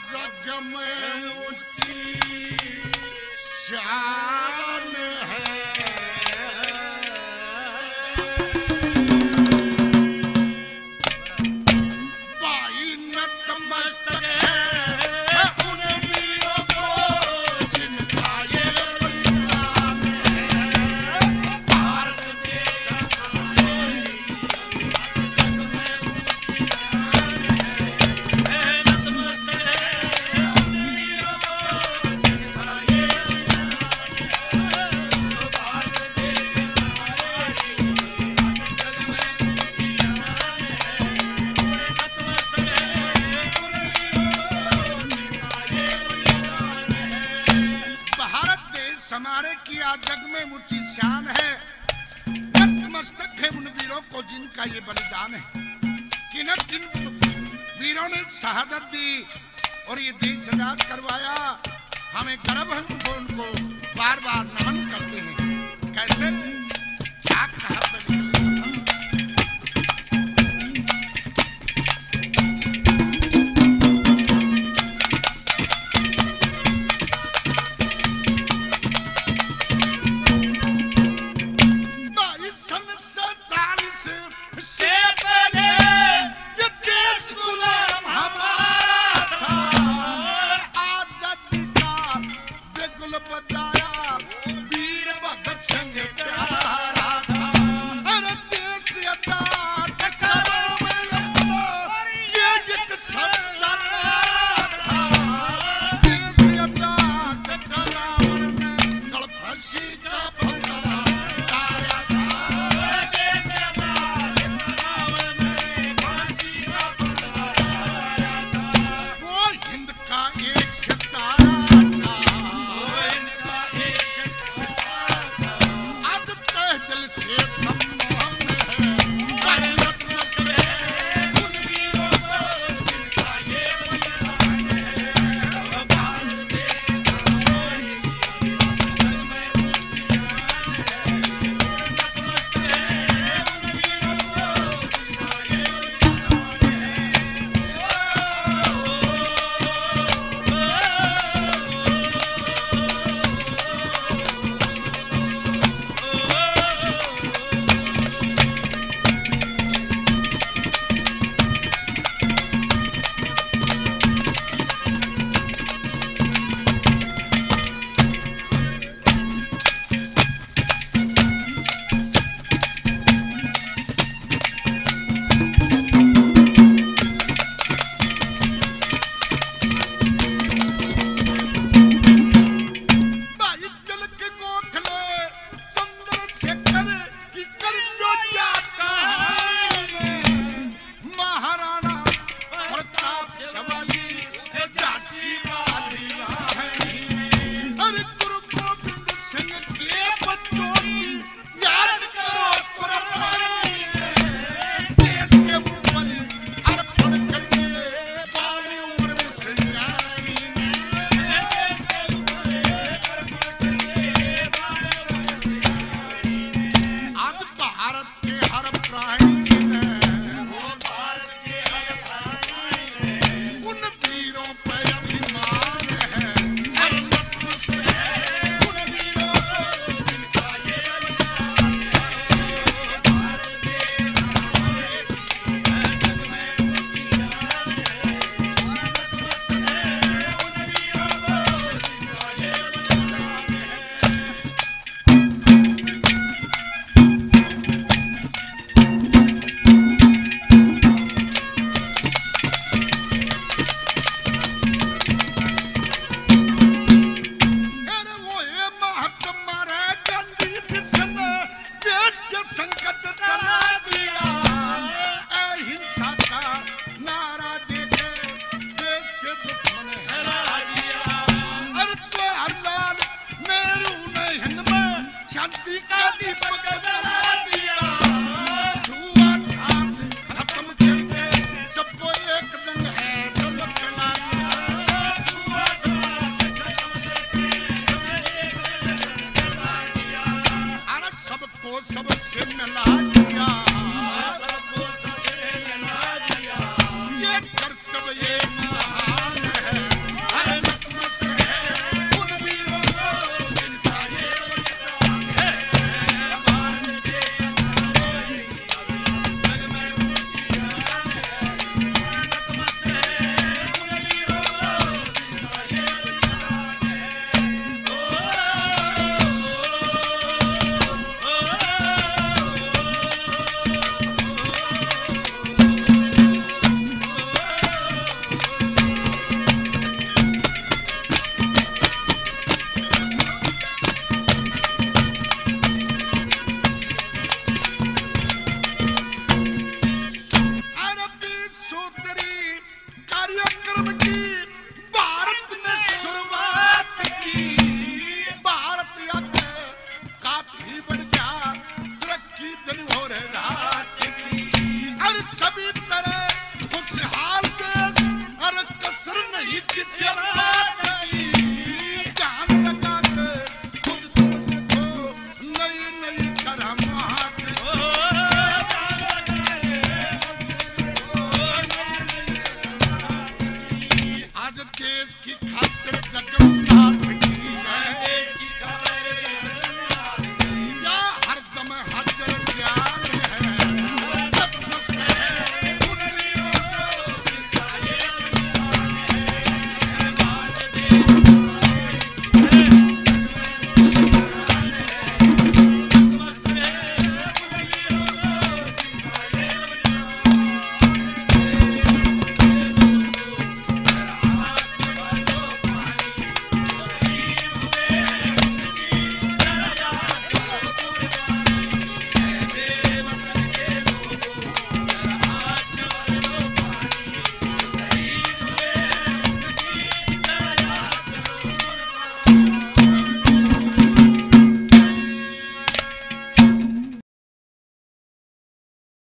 जग में ऊंची शान है। भाई नतमस्तक है उन वीरों को जिनका ये बलिदान है। भारत देश हमारे जग में ऊंची शान है। नतमस्तक है उन वीरों को जिनका ये बलिदान है। भारत देश हमारे जग में ऊंची शान है। भारत देश हमारे की आज जग में ऊंची शान है। नतमस्तक है उन वीरों को जिनका ये बलिदान है। किन वीरों ने शहादत दी और ये देश आजाद करवाया। हमें गर्व है उनको बार बार नमन करते हैं। कैसे